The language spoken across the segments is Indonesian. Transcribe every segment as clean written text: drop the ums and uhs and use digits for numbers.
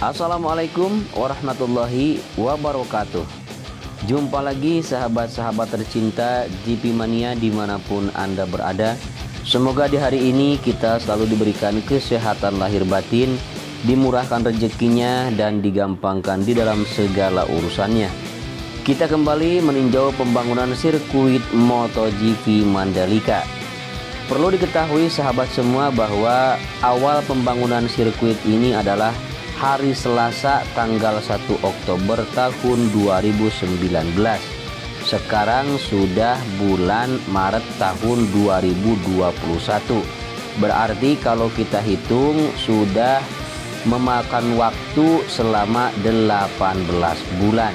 Assalamualaikum warahmatullahi wabarakatuh. Jumpa lagi sahabat-sahabat tercinta GP Mania dimanapun Anda berada. Semoga di hari ini kita selalu diberikan kesehatan lahir batin, dimurahkan rezekinya, dan digampangkan di dalam segala urusannya. Kita kembali meninjau pembangunan sirkuit MotoGP Mandalika. Perlu diketahui sahabat semua bahwa awal pembangunan sirkuit ini adalah hari Selasa tanggal 1 Oktober tahun 2019. Sekarang sudah bulan Maret tahun 2021. Berarti kalau kita hitung sudah memakan waktu selama 18 bulan.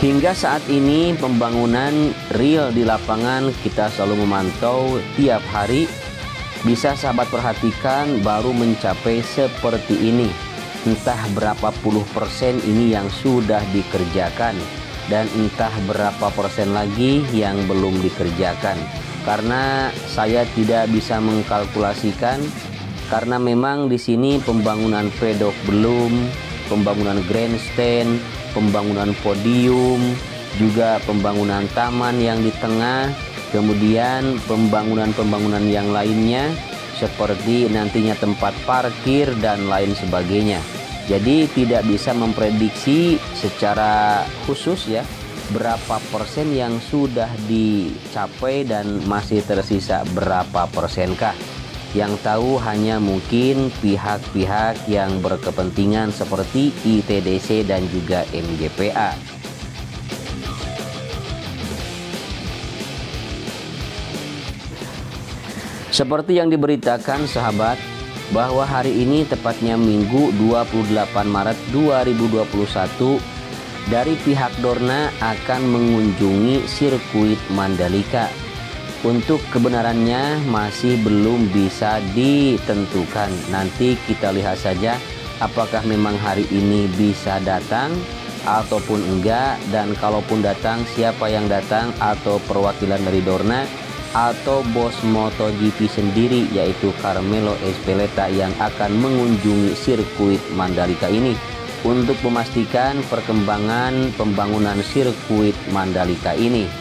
Hingga saat ini pembangunan real di lapangan kita selalu memantau tiap hari. Bisa sahabat perhatikan baru mencapai seperti ini. Entah berapa puluh persen ini yang sudah dikerjakan, dan entah berapa persen lagi yang belum dikerjakan. Karena saya tidak bisa mengkalkulasikan, karena memang di sini pembangunan pedok belum, pembangunan grandstand, pembangunan podium, juga pembangunan taman yang di tengah, kemudian pembangunan yang lainnya seperti nantinya tempat parkir dan lain sebagainya. Jadi tidak bisa memprediksi secara khusus ya berapa persen yang sudah dicapai dan masih tersisa berapa persenkah. Yang tahu hanya mungkin pihak-pihak yang berkepentingan seperti ITDC dan juga MGPA. Seperti yang diberitakan sahabat, bahwa hari ini tepatnya Minggu 28 Maret 2021 dari pihak Dorna akan mengunjungi sirkuit Mandalika. Untuk kebenarannya masih belum bisa ditentukan. Nanti kita lihat saja apakah memang hari ini bisa datang ataupun enggak, dan kalaupun datang siapa yang datang, atau perwakilan dari Dorna atau bos MotoGP sendiri yaitu Carmelo Ezpeleta yang akan mengunjungi sirkuit Mandalika ini untuk memastikan perkembangan pembangunan sirkuit Mandalika ini.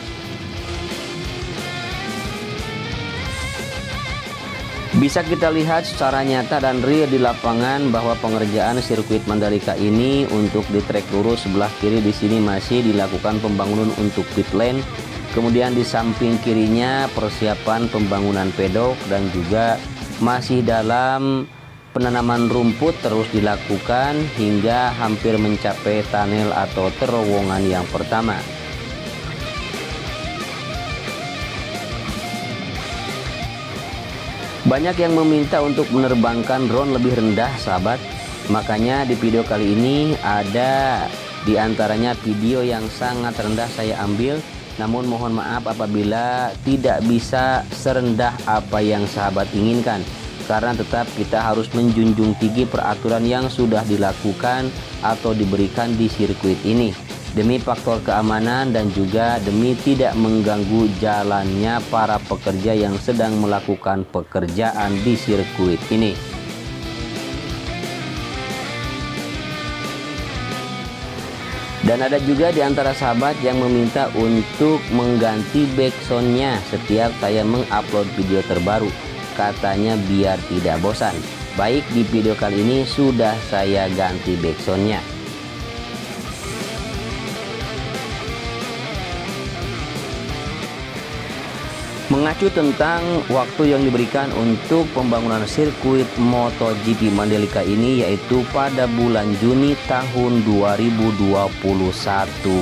Bisa kita lihat secara nyata dan real di lapangan bahwa pengerjaan sirkuit Mandalika ini untuk di trek lurus sebelah kiri di sini masih dilakukan pembangunan untuk pit lane. Kemudian di samping kirinya persiapan pembangunan pedok, dan juga masih dalam penanaman rumput terus dilakukan hingga hampir mencapai tunnel atau terowongan yang pertama. Banyak yang meminta untuk menerbangkan drone lebih rendah sahabat. Makanya di video kali ini ada di antaranya video yang sangat rendah saya ambil. Namun mohon maaf apabila tidak bisa serendah apa yang sahabat inginkan, karena tetap kita harus menjunjung tinggi peraturan yang sudah dilakukan atau diberikan di sirkuit ini, demi faktor keamanan dan juga demi tidak mengganggu jalannya para pekerja yang sedang melakukan pekerjaan di sirkuit ini. Dan ada juga di antara sahabat yang meminta untuk mengganti backsoundnya setiap saya mengupload video terbaru. Katanya biar tidak bosan. Baik, di video kali ini sudah saya ganti backsoundnya. Mengacu tentang waktu yang diberikan untuk pembangunan sirkuit MotoGP Mandalika ini, yaitu pada bulan Juni tahun 2021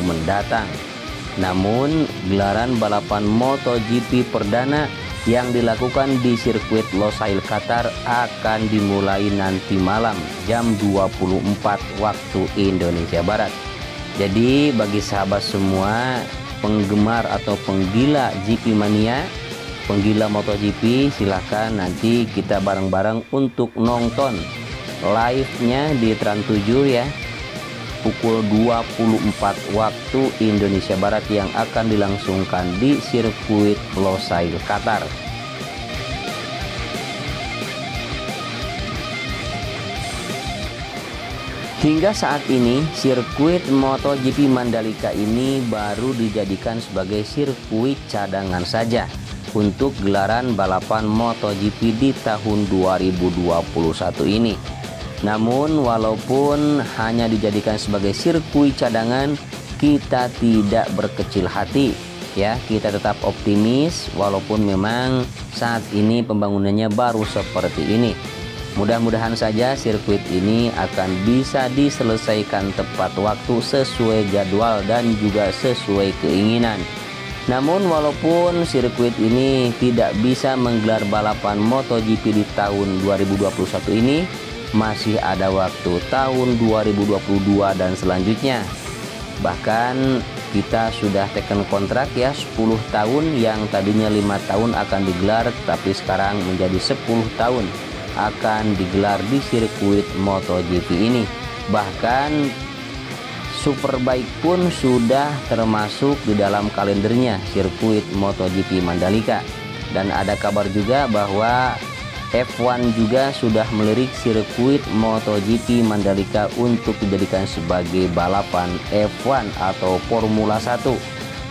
mendatang. Namun gelaran balapan MotoGP perdana yang dilakukan di sirkuit Losail Qatar akan dimulai nanti malam jam 24 waktu Indonesia Barat. Jadi bagi sahabat semua penggemar atau penggila GP Mania, penggila MotoGP, silahkan nanti kita bareng-bareng untuk nonton live-nya di Trans7 ya, pukul 24 waktu Indonesia Barat yang akan dilangsungkan di sirkuit Losail Qatar. Hingga saat ini, sirkuit MotoGP Mandalika ini baru dijadikan sebagai sirkuit cadangan saja untuk gelaran balapan MotoGP di tahun 2021 ini. Namun walaupun hanya dijadikan sebagai sirkuit cadangan, kita tidak berkecil hati ya, kita tetap optimis walaupun memang saat ini pembangunannya baru seperti ini. Mudah-mudahan saja sirkuit ini akan bisa diselesaikan tepat waktu sesuai jadwal dan juga sesuai keinginan. Namun walaupun sirkuit ini tidak bisa menggelar balapan MotoGP di tahun 2021 ini, masih ada waktu tahun 2022 dan selanjutnya. Bahkan kita sudah teken kontrak ya 10 tahun, yang tadinya 5 tahun akan digelar tapi sekarang menjadi 10 tahun akan digelar di sirkuit MotoGP ini. Bahkan Superbike pun sudah termasuk di dalam kalendernya sirkuit MotoGP Mandalika. Dan ada kabar juga bahwa F1 juga sudah melirik sirkuit MotoGP Mandalika untuk dijadikan sebagai balapan F1 atau Formula 1.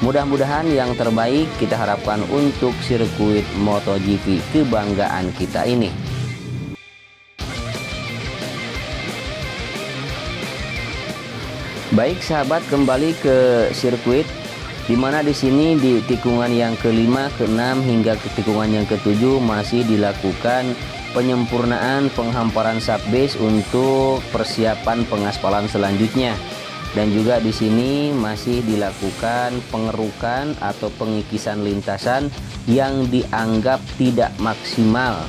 Mudah-mudahan yang terbaik kita harapkan untuk sirkuit MotoGP kebanggaan kita ini. Baik sahabat, kembali ke sirkuit, dimana di sini di tikungan yang ke-5, ke-6 hingga ke tikungan yang ke-7 masih dilakukan penyempurnaan penghamparan subbase untuk persiapan pengaspalan selanjutnya. Dan juga di sini masih dilakukan pengerukan atau pengikisan lintasan yang dianggap tidak maksimal.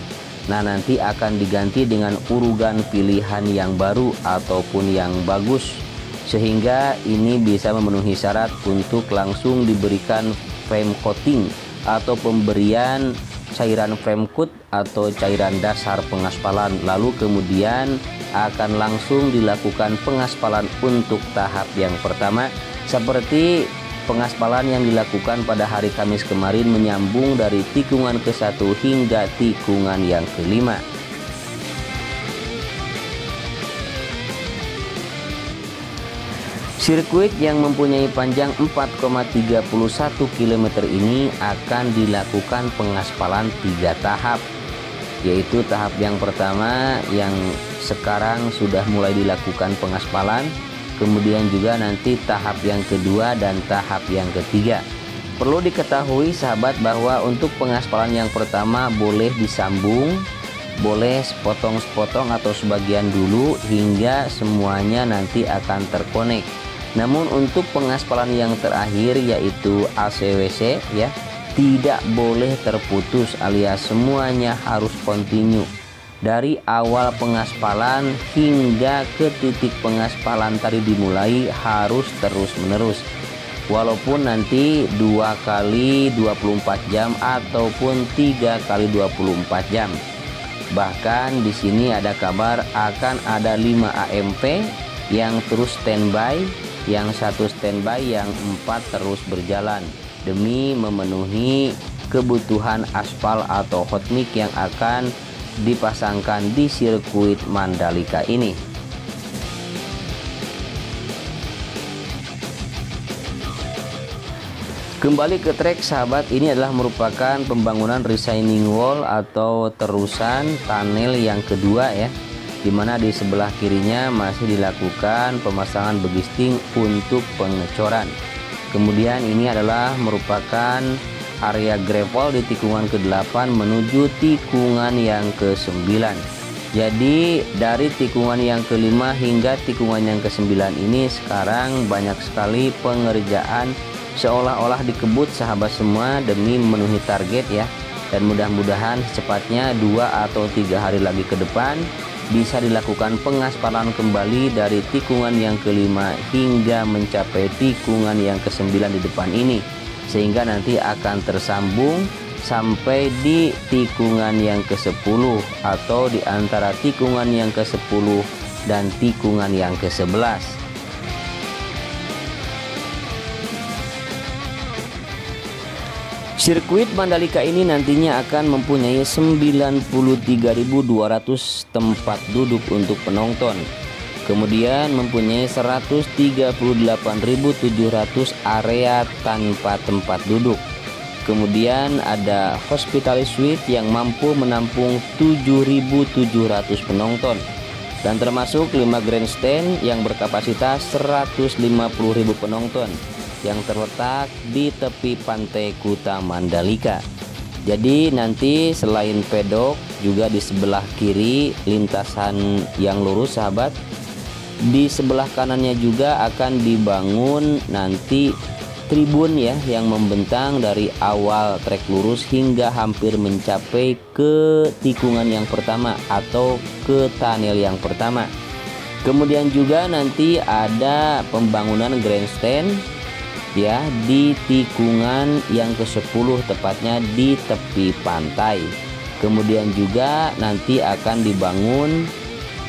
Nah, nanti akan diganti dengan urugan pilihan yang baru ataupun yang bagus, sehingga ini bisa memenuhi syarat untuk langsung diberikan frame coating atau pemberian cairan frame coat atau cairan dasar pengaspalan. Lalu kemudian akan langsung dilakukan pengaspalan untuk tahap yang pertama, seperti pengaspalan yang dilakukan pada hari Kamis kemarin, menyambung dari tikungan ke-1 hingga tikungan yang ke-5. Sirkuit yang mempunyai panjang 4,31 km ini akan dilakukan pengaspalan 3 tahap, yaitu tahap yang pertama yang sekarang sudah mulai dilakukan pengaspalan, kemudian juga nanti tahap yang kedua dan tahap yang ketiga. Perlu diketahui sahabat bahwa untuk pengaspalan yang pertama boleh disambung, boleh sepotong-sepotong atau sebagian dulu hingga semuanya nanti akan terkonek. Namun untuk pengaspalan yang terakhir yaitu ACWC ya, tidak boleh terputus, alias semuanya harus kontinu dari awal pengaspalan hingga ke titik pengaspalan tadi dimulai, harus terus menerus. Walaupun nanti 2 kali 24 jam ataupun 3 kali 24 jam. Bahkan di sini ada kabar akan ada 5 AMP yang terus standby, yang 1 standby, yang 4 terus berjalan demi memenuhi kebutuhan aspal atau hot mix yang akan dipasangkan di sirkuit Mandalika ini. Kembali ke trek sahabat, ini adalah merupakan pembangunan retaining wall atau terusan tunnel yang kedua ya, dimana di sebelah kirinya masih dilakukan pemasangan begisting untuk pengecoran. Kemudian ini adalah merupakan area gravel di tikungan ke-8 menuju tikungan yang ke-9. Jadi dari tikungan yang ke-5 hingga tikungan yang ke-9 ini sekarang banyak sekali pengerjaan seolah-olah dikebut sahabat semua demi memenuhi target ya. Dan mudah-mudahan secepatnya 2 atau 3 hari lagi ke depan bisa dilakukan pengaspalan kembali dari tikungan yang ke-5 hingga mencapai tikungan yang ke-9 di depan ini, sehingga nanti akan tersambung sampai di tikungan yang ke-10 atau di antara tikungan yang ke-10 dan tikungan yang ke-11. Sirkuit Mandalika ini nantinya akan mempunyai 93.200 tempat duduk untuk penonton. Kemudian mempunyai 138.700 area tanpa tempat duduk. Kemudian ada Hospitality Suite yang mampu menampung 7.700 penonton. Dan termasuk 5 grandstand yang berkapasitas 150.000 penonton yang terletak di tepi pantai Kuta Mandalika. Jadi nanti selain pedok juga di sebelah kiri lintasan yang lurus sahabat, di sebelah kanannya juga akan dibangun nanti tribun ya yang membentang dari awal trek lurus hingga hampir mencapai ke tikungan yang pertama atau ke tunnel yang pertama. Kemudian juga nanti ada pembangunan grandstand ya di tikungan yang ke-10 tepatnya di tepi pantai. Kemudian juga nanti akan dibangun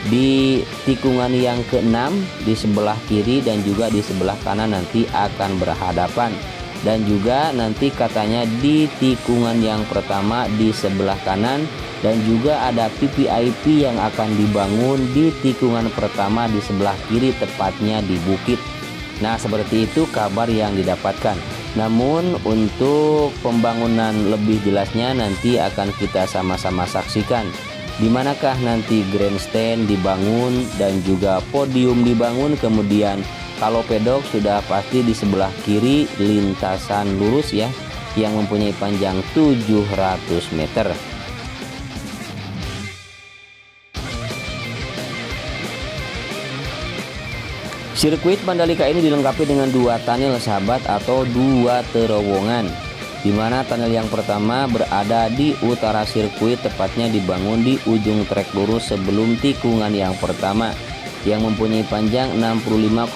di tikungan yang ke-6 di sebelah kiri dan juga di sebelah kanan nanti akan berhadapan. Dan juga nanti katanya di tikungan yang pertama di sebelah kanan, dan juga ada VVIP yang akan dibangun di tikungan pertama di sebelah kiri tepatnya di bukit. Nah seperti itu kabar yang didapatkan. Namun untuk pembangunan lebih jelasnya nanti akan kita sama-sama saksikan. Di manakah nanti grandstand dibangun dan juga podium dibangun. Kemudian kalau pedok sudah pasti di sebelah kiri lintasan lurus ya yang mempunyai panjang 700 meter. Sirkuit Mandalika ini dilengkapi dengan 2 tunnel sahabat atau 2 terowongan, di mana tunnel yang pertama berada di utara sirkuit, tepatnya dibangun di ujung trek lurus sebelum tikungan yang pertama yang mempunyai panjang 65,57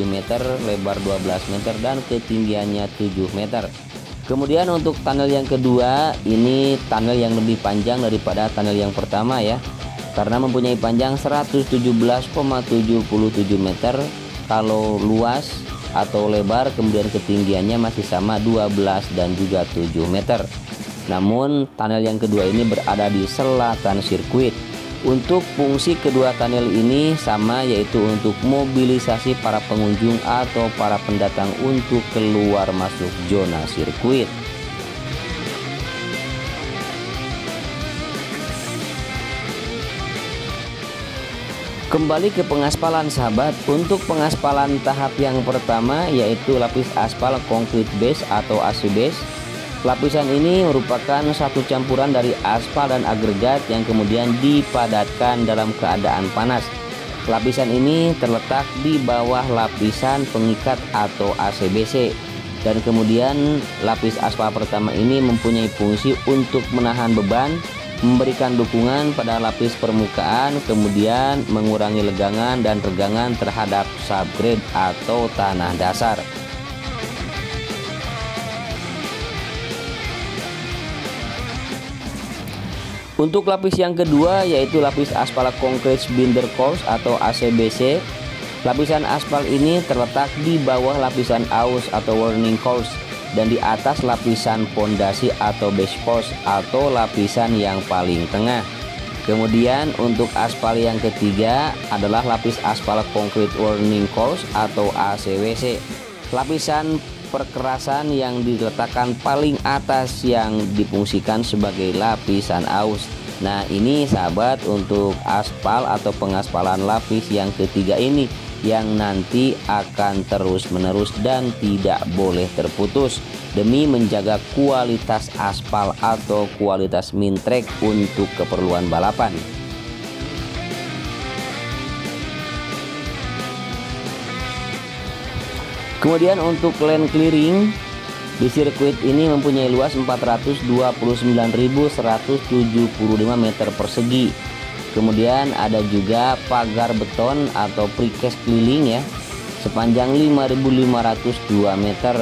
meter, lebar 12 meter dan ketinggiannya 7 meter. Kemudian untuk tunnel yang kedua ini tunnel yang lebih panjang daripada tunnel yang pertama ya, karena mempunyai panjang 117,77 meter kalau luas atau lebar, kemudian ketinggiannya masih sama 12 dan juga 7 meter. Namun tunnel yang kedua ini berada di selatan sirkuit. Untuk fungsi kedua tunnel ini sama, yaitu untuk mobilisasi para pengunjung atau para pendatang untuk keluar masuk zona sirkuit. Kembali ke pengaspalan sahabat. Untuk pengaspalan tahap yang pertama yaitu lapis aspal concrete base atau AC base. Lapisan ini merupakan satu campuran dari aspal dan agregat yang kemudian dipadatkan dalam keadaan panas. Lapisan ini terletak di bawah lapisan pengikat atau ACBC. Dan kemudian lapis aspal pertama ini mempunyai fungsi untuk menahan beban, memberikan dukungan pada lapis permukaan, kemudian mengurangi legangan dan regangan terhadap subgrade atau tanah dasar. Untuk lapis yang kedua yaitu lapis aspal concrete binder course atau ACBC. Lapisan aspal ini terletak di bawah lapisan aus atau warning course dan di atas lapisan pondasi atau base course atau lapisan yang paling tengah. Kemudian untuk aspal yang ketiga adalah lapis aspal concrete warning course atau ACWC. Lapisan perkerasan yang diletakkan paling atas yang difungsikan sebagai lapisan aus. Nah ini sahabat untuk aspal atau pengaspalan lapis yang ketiga ini yang nanti akan terus menerus dan tidak boleh terputus demi menjaga kualitas aspal atau kualitas mintrek untuk keperluan balapan. Kemudian untuk land clearing di sirkuit ini mempunyai luas 429.175 meter persegi. Kemudian ada juga pagar beton atau precast keliling ya sepanjang 5.502 meter.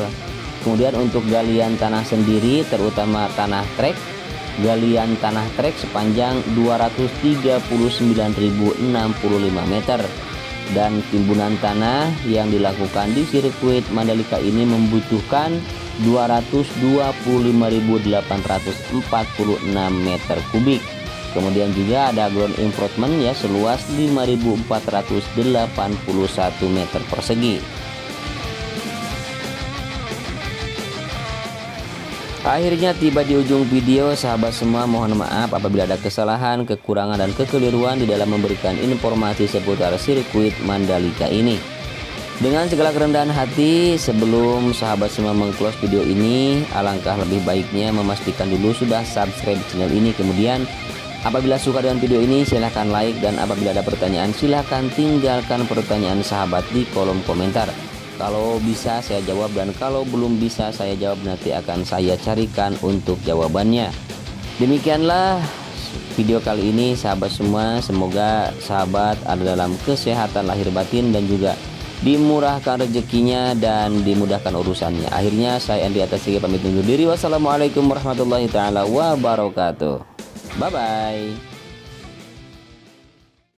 Kemudian untuk galian tanah sendiri terutama tanah trek, galian tanah trek sepanjang 239.065 meter. Dan timbunan tanah yang dilakukan di sirkuit Mandalika ini membutuhkan 225.846 meter kubik. Kemudian juga ada ground improvement ya seluas 5.481 meter persegi. Akhirnya tiba di ujung video, sahabat semua, mohon maaf apabila ada kesalahan, kekurangan, dan kekeliruan di dalam memberikan informasi seputar sirkuit Mandalika ini. Dengan segala kerendahan hati, sebelum sahabat semua meng-close video ini, alangkah lebih baiknya memastikan dulu sudah subscribe channel ini. Kemudian apabila suka dengan video ini, silahkan like, dan apabila ada pertanyaan silahkan tinggalkan pertanyaan sahabat di kolom komentar. Kalau bisa saya jawab, dan kalau belum bisa saya jawab nanti akan saya carikan untuk jawabannya. Demikianlah video kali ini sahabat semua, semoga sahabat ada dalam kesehatan lahir batin dan juga dimurahkan rezekinya dan dimudahkan urusannya. Akhirnya saya Andri Atasigi pamit undur diri. Wassalamualaikum warahmatullahi taala wabarakatuh. Bye bye.